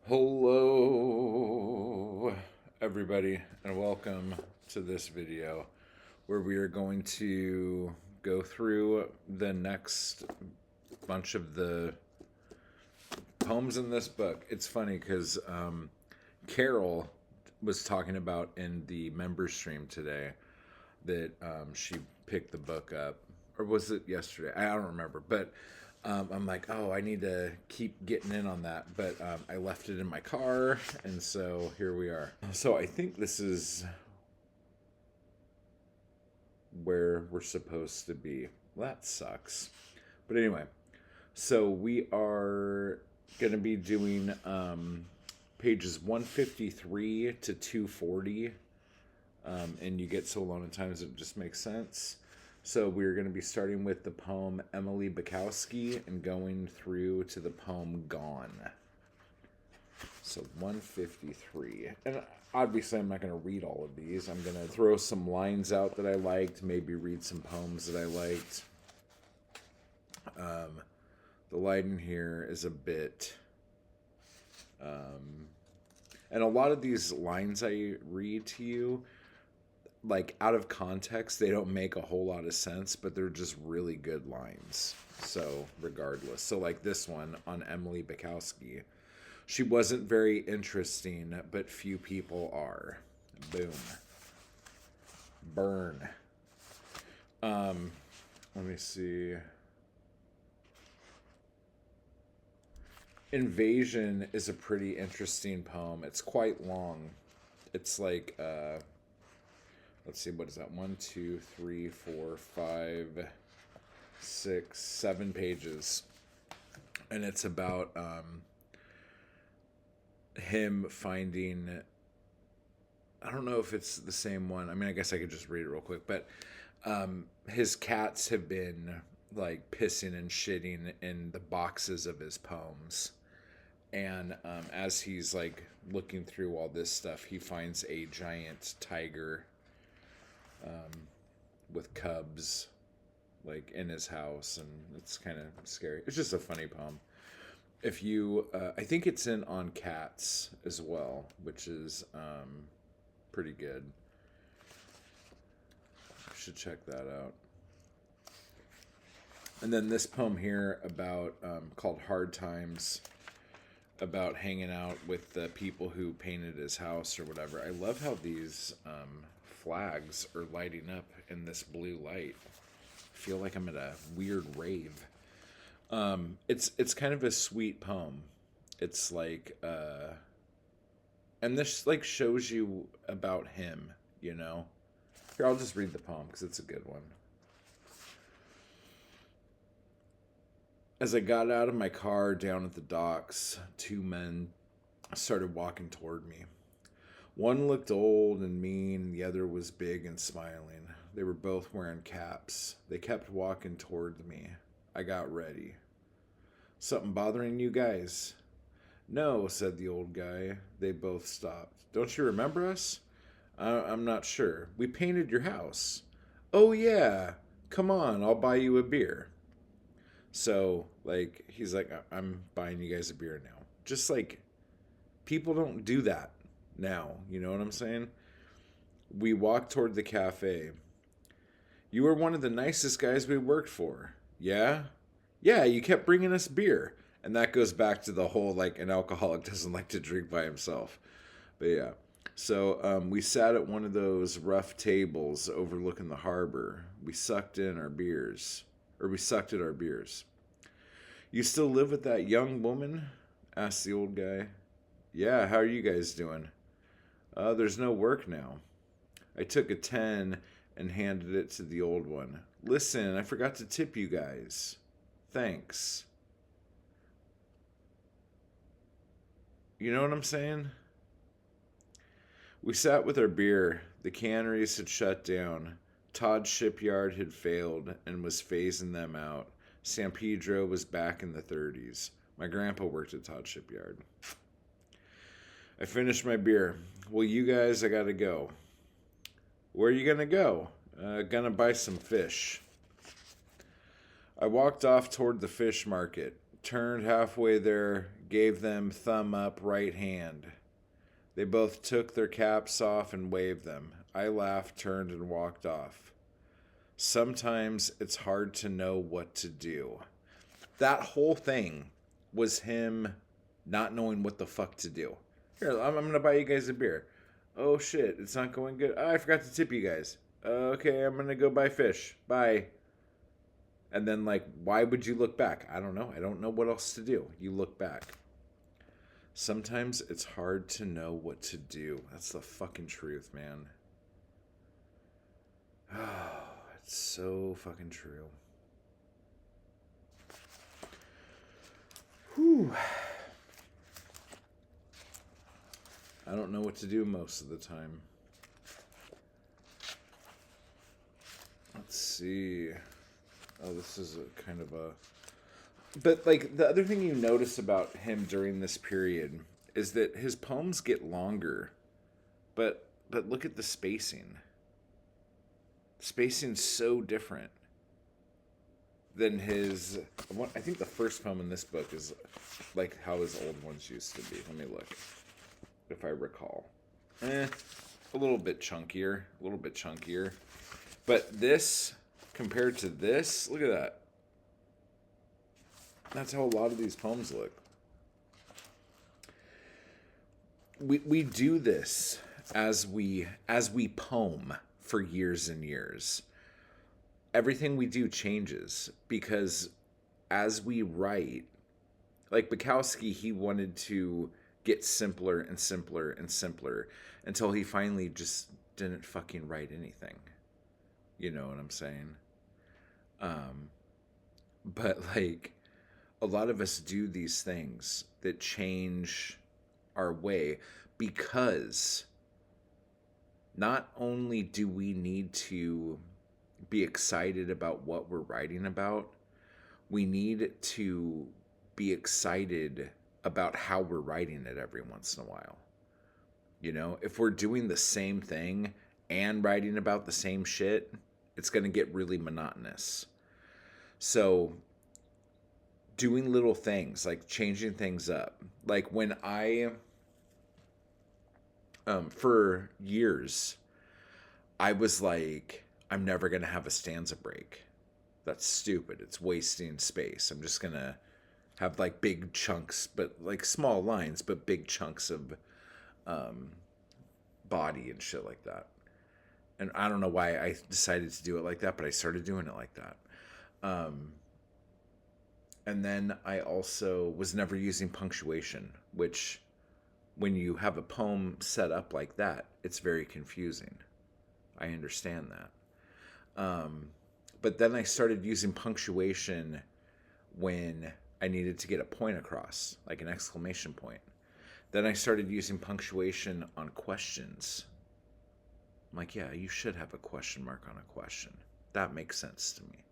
Hello, everybody, and welcome to this video where we are going to go through the next bunch of the poems in this book. It's funny because Carol was talking about in the member stream today that she picked the book up, or was it yesterday? I don't remember, but I'm like, oh, I need to keep getting in on that, but I left it in my car, and so here we are. So I think this is where we're supposed to be. Well, that sucks. But anyway, so we are going to be doing pages 153 to 240. And you get so long at times it just makes sense. So we're going to be starting with the poem Emily Bukowski and going through to the poem Gone. So 153. And obviously I'm not going to read all of these. I'm going to throw some lines out that I liked, maybe read some poems that I liked. The lighting here is a bit... and a lot of these lines I read to you, like out of context, they don't make a whole lot of sense, but they're just really good lines. So regardless, so like this one on Emily Bukowski, she wasn't very interesting, but few people are. Boom. Burn. Let me see. Invasion is a pretty interesting poem. It's quite long. It's like let's see, what is that? 1, 2, 3, 4, 5, 6, 7 pages. And it's about him finding... I don't know if it's the same one. I mean, I guess I could just read it real quick. But his cats have been, like, pissing and shitting in the boxes of his poems. And as he's, like, looking through all this stuff, he finds a giant tiger... with cubs like in his house, and it's kind of scary. It's just a funny poem. If you I think it's in On Cats as well, which is pretty good. You should check that out. And then this poem here about called Hard Times, about hanging out with the people who painted his house or whatever. I love how these flags are lighting up in this blue light. I feel like I'm at a weird rave. It's kind of a sweet poem. It's like and this like shows you about him, you know. Here, I'll just read the poem because it's a good one. As I got out of my car down at the docks, 2 men started walking toward me. One looked old and mean, the other was big and smiling. They were both wearing caps. They kept walking toward me. I got ready. Something bothering you guys? No, said the old guy. They both stopped. Don't you remember us? I'm not sure. We painted your house. Oh, yeah. Come on, I'll buy you a beer. So, like, he's like, I'm buying you guys a beer now. Just like, people don't do that now, you know what I'm saying? We walked toward the cafe. You were one of the nicest guys we worked for. Yeah? Yeah, you kept bringing us beer. And that goes back to the whole, like, an alcoholic doesn't like to drink by himself. But yeah. So we sat at one of those rough tables overlooking the harbor. We sucked in our beers. Or we sucked at our beers. You still live with that young woman? Asked the old guy. Yeah, how are you guys doing? There's no work now. I took a 10 and handed it to the old one. Listen, I forgot to tip you guys. Thanks. You know what I'm saying? We sat with our beer. The canneries had shut down. Todd's shipyard had failed and was phasing them out. San Pedro was back in the 30s. My grandpa worked at Todd's shipyard. I finished my beer. Well, you guys, I gotta go. Where are you gonna go? Gonna buy some fish. I walked off toward the fish market. turned halfway there, gave them thumb up right hand. They both took their caps off and waved them. I laughed, turned, and walked off. Sometimes it's hard to know what to do. That whole thing was him not knowing what the fuck to do. Here, I'm going to buy you guys a beer. Oh shit, it's not going good. Oh, I forgot to tip you guys. Okay, I'm going to go buy fish. Bye. And then, like, why would you look back? I don't know. I don't know what else to do. You look back. Sometimes it's hard to know what to do. That's the fucking truth, man. Oh, it's so fucking true. Whew. I don't know what to do most of the time. Let's see. Oh, this is a kind of a... But, like, the other thing you notice about him during this period is that his poems get longer. But look at the spacing. Spacing's so different than his... I think the first poem in this book is like how his old ones used to be. Let me look, if I recall. A little bit chunkier. But this, compared to this, look at that. That's how a lot of these poems look. We do this as we poem for years and years. Everything we do changes because as we write, like Bukowski, he wanted to get simpler and simpler and simpler until he finally just didn't fucking write anything. You know what I'm saying? But like, a lot of us do these things that change our way because not only do we need to be excited about what we're writing about, we need to be excited about how we're writing it every once in a while. You know, if we're doing the same thing and writing about the same shit, it's going to get really monotonous. So doing little things, like changing things up. Like when I, for years, I was like, I'm never going to have a stanza break. That's stupid. It's wasting space. I'm just going to have like big chunks, but like small lines, but big chunks of body and shit like that. And I don't know why I decided to do it like that, but I started doing it like that. And then I also was never using punctuation, which when you have a poem set up like that, it's very confusing. I understand that. But then I started using punctuation when I needed to get a point across, like an exclamation point. Then I started using punctuation on questions. I'm like, yeah, you should have a question mark on a question. That makes sense to me.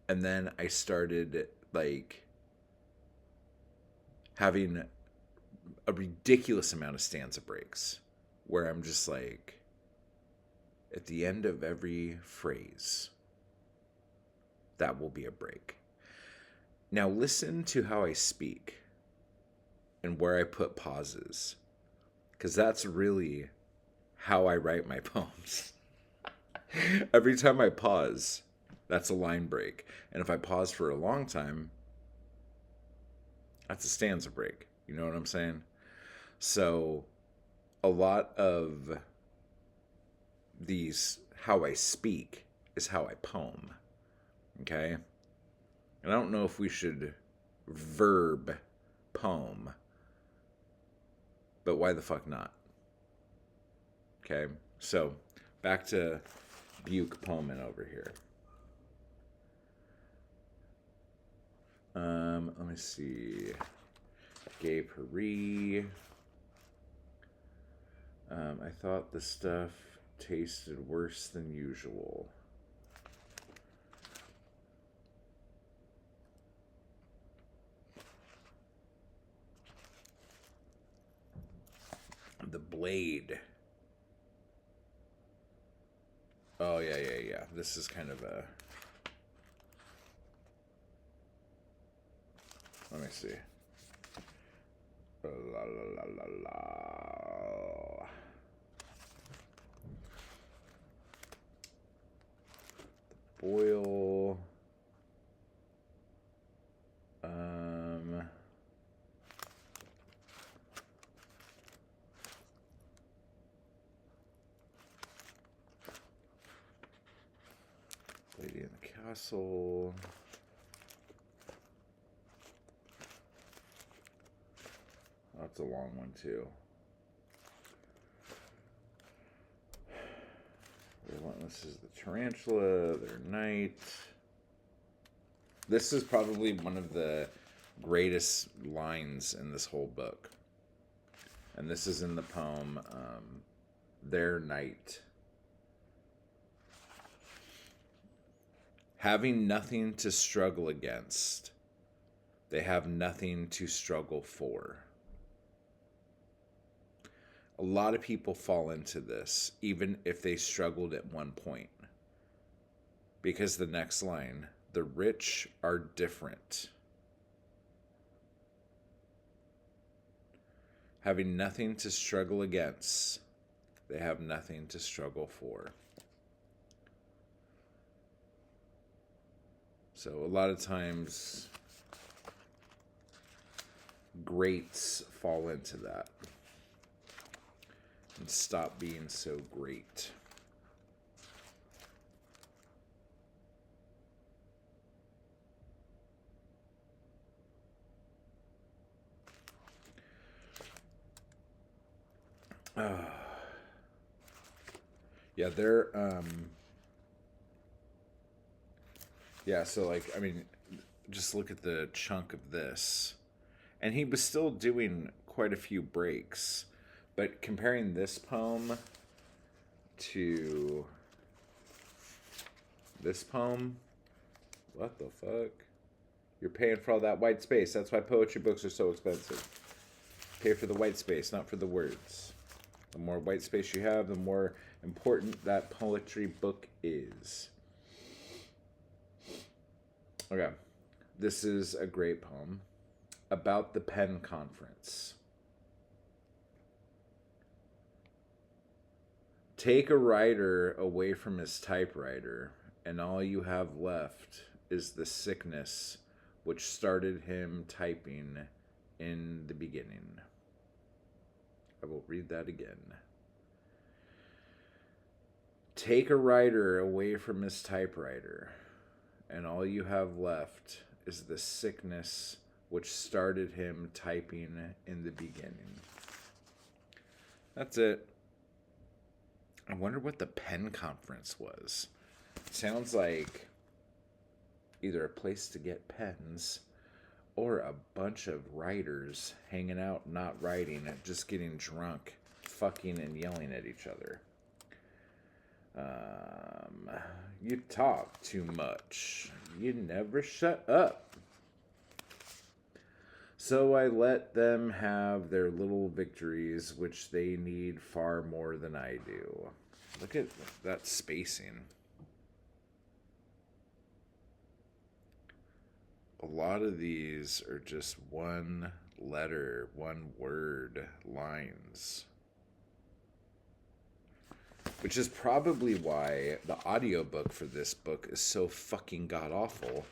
And then I started like having a ridiculous amount of stanza breaks where I'm just like, at the end of every phrase, that will be a break. Now listen to how I speak and where I put pauses, because that's really how I write my poems. Every time I pause, that's a line break. And if I pause for a long time, that's a stanza break. You know what I'm saying? So a lot of these, how I speak is how I poem. Okay? And I don't know if we should verb poem, but why the fuck not? Okay? So back to Buke poeming over here. Let me see. Gay Paris. I thought the stuff tasted worse than usual. The Blade. Oh, yeah. This is kind of a... Let me see. La, la, la, la, la. Boil. Lady in the Castle. That's a long one too. Relentless is the tarantula, their knight. This is probably one of the greatest lines in this whole book. And this is in the poem, Their Knight. Having nothing to struggle against, they have nothing to struggle for. A lot of people fall into this, even if they struggled at one point. Because the next line, the rich are different. Having nothing to struggle against, they have nothing to struggle for. So a lot of times, greats fall into that. And stop being so great. Yeah, they're yeah, so like, I mean, just look at the chunk of this. And he was still doing quite a few breaks. But comparing this poem to this poem, what the fuck? You're paying for all that white space. That's why poetry books are so expensive. Pay for the white space, not for the words. The more white space you have, the more important that poetry book is. Okay, this is a great poem about the Penn Conference. Take a writer away from his typewriter, and all you have left is the sickness which started him typing in the beginning. I will read that again. Take a writer away from his typewriter, and all you have left is the sickness which started him typing in the beginning. That's it. I wonder what the Penn Conference was. It sounds like either a place to get pens or a bunch of writers hanging out, not writing, and just getting drunk, fucking and yelling at each other. You talk too much. You never shut up. So I let them have their little victories, which they need far more than I do. Look at that spacing. A lot of these are just one letter, one word lines. Which is probably why the audiobook for this book is so fucking god-awful.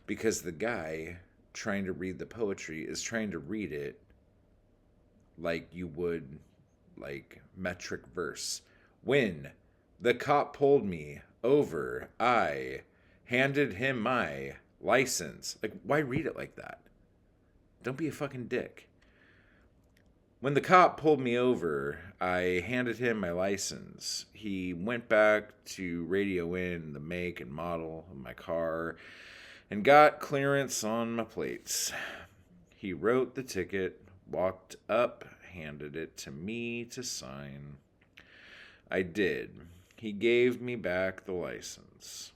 Because the guy trying to read the poetry is trying to read it like you would, like, metric verse. When the cop pulled me over, I handed him my license. Like, why read it like that? Don't be a fucking dick. When the cop pulled me over, I handed him my license. He went back to radio in the make and model of my car and got clearance on my plates. He wrote the ticket, walked up, handed it to me to sign. I did. He gave me back the license.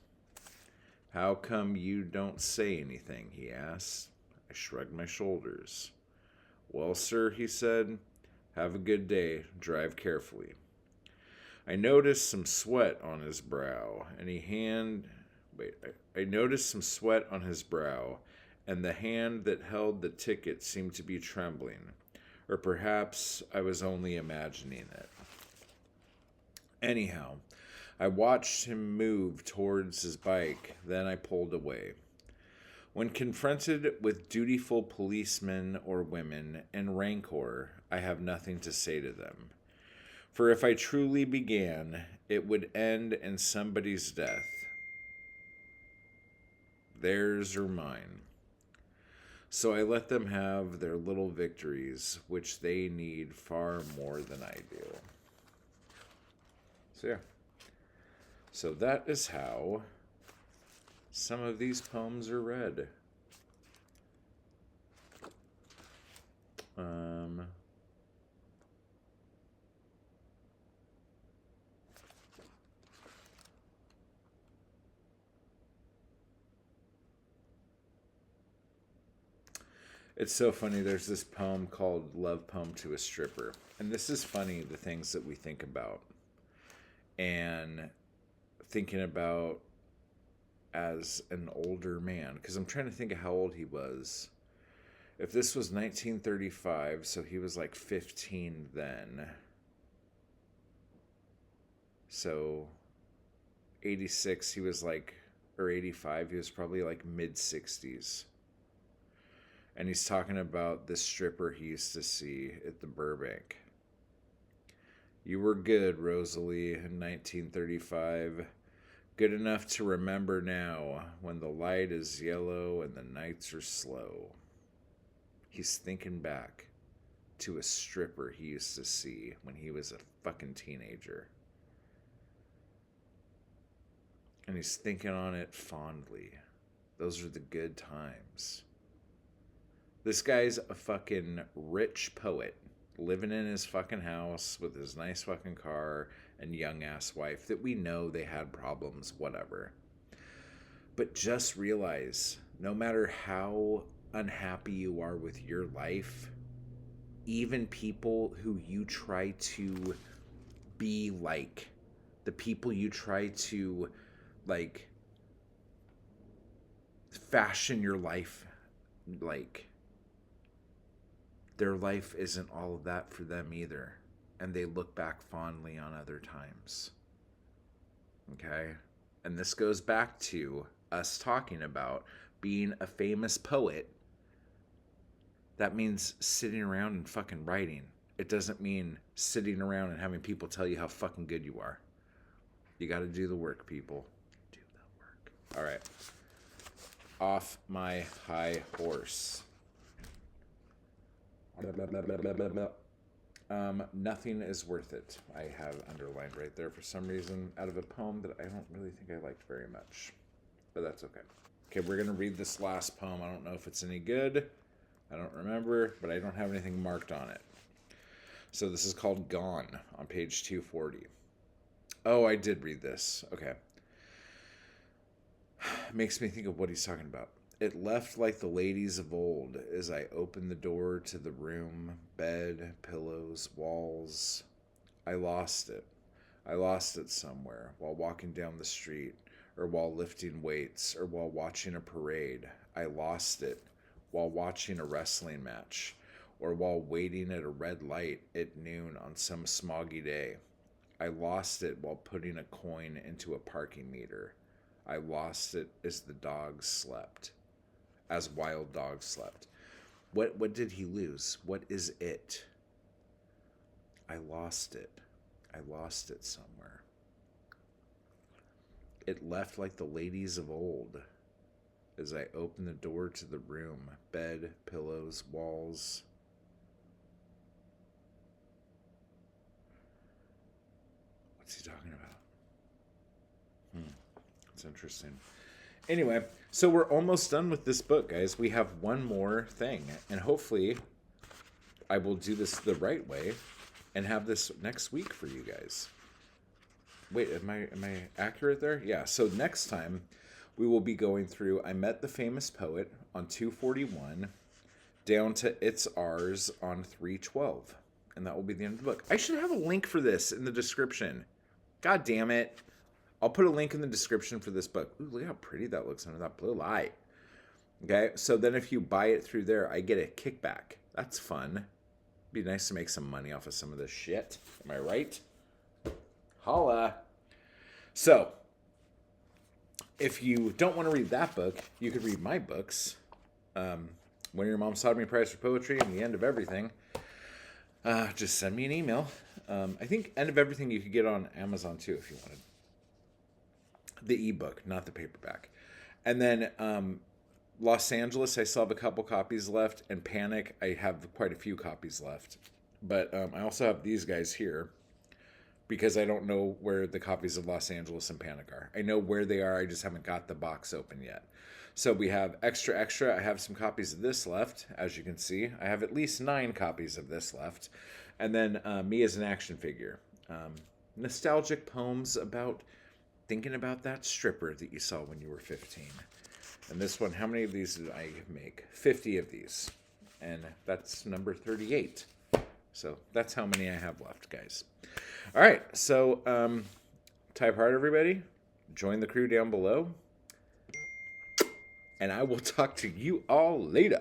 How come you don't say anything, he asked. I shrugged my shoulders. Well, sir, he said, have a good day. Drive carefully. I noticed some sweat on his brow, and and the hand that held the ticket seemed to be trembling. Or perhaps I was only imagining it. Anyhow, I watched him move towards his bike, then I pulled away. When confronted with dutiful policemen or women and rancor, I have nothing to say to them. For if I truly began, it would end in somebody's death. Theirs or mine. So I let them have their little victories, which they need far more than I do. So yeah. So that is how some of these poems are read. It's so funny. There's this poem called Love Poem to a Stripper. And this is funny, the things that we think about. And thinking about as an older man. Because I'm trying to think of how old he was. If this was 1935, so he was like 15 then. So 86, he was like, or 85, he was probably like mid-60s. And he's talking about this stripper he used to see at the Burbank. You were good, Rosalie, in 1935. Good enough to remember now when the light is yellow and the nights are slow. He's thinking back to a stripper he used to see when he was a fucking teenager. And he's thinking on it fondly. Those are the good times. This guy's a fucking rich poet living in his fucking house with his nice fucking car and young ass wife that we know they had problems, whatever. But just realize, no matter how unhappy you are with your life, even people who you try to be like, the people you try to like fashion your life like, their life isn't all of that for them either. And they look back fondly on other times. Okay? And this goes back to us talking about being a famous poet. That means sitting around and fucking writing. It doesn't mean sitting around and having people tell you how fucking good you are. You got to do the work, people. Do the work. All right. Off my high horse. Nothing is worth it. I have underlined right there for some reason out of a poem that I don't really think I liked very much. But that's okay. Okay, we're going to read this last poem. I don't know if it's any good. I don't remember, but I don't have anything marked on it. So this is called Gone on page 240. Oh, I did read this. Okay. Makes me think of what he's talking about. It left like the ladies of old as I opened the door to the room, bed, pillows, walls. I lost it. I lost it somewhere while walking down the street, or while lifting weights, or while watching a parade. I lost it while watching a wrestling match, or while waiting at a red light at noon on some smoggy day. I lost it while putting a coin into a parking meter. I lost it as the dogs slept. As wild dogs slept. What did he lose? What is it? I lost it. I lost it somewhere. It left like the ladies of old as I opened the door to the room, bed, pillows, walls. What's he talking about? It's interesting. Anyway, so we're almost done with this book, guys. We have one more thing, and hopefully I will do this the right way and have this next week for you guys. Wait, am I accurate there? Yeah, so next time we will be going through I Met the Famous Poet on 241 down to It's Ours on 312, and that will be the end of the book. I should have a link for this in the description. God damn it. I'll put a link in the description for this book. Ooh, look how pretty that looks under that blue light. Okay, so then if you buy it through there, I get a kickback. That's fun. Be nice to make some money off of some of this shit. Am I right? Holla. So, if you don't want to read that book, you could read my books. When Your Mom Taught Me Prize for Poetry and The End of Everything. Just send me an email. I think End of Everything you could get on Amazon too if you wanted. The ebook, not the paperback. And then Los Angeles, I still have a couple copies left. And Panic, I have quite a few copies left. But I also have these guys here because I don't know where the copies of Los Angeles and Panic are. I know where they are, I just haven't got the box open yet. So we have Extra Extra. I have some copies of this left, as you can see. I have at least 9 copies of this left. And then Me as an Action Figure. Nostalgic poems about thinking about that stripper that you saw when you were 15. And this one, how many of these did I make? 50 of these. And that's number 38. So that's how many I have left, guys. All right, so type hard, everybody. Join the crew down below. And I will talk to you all later.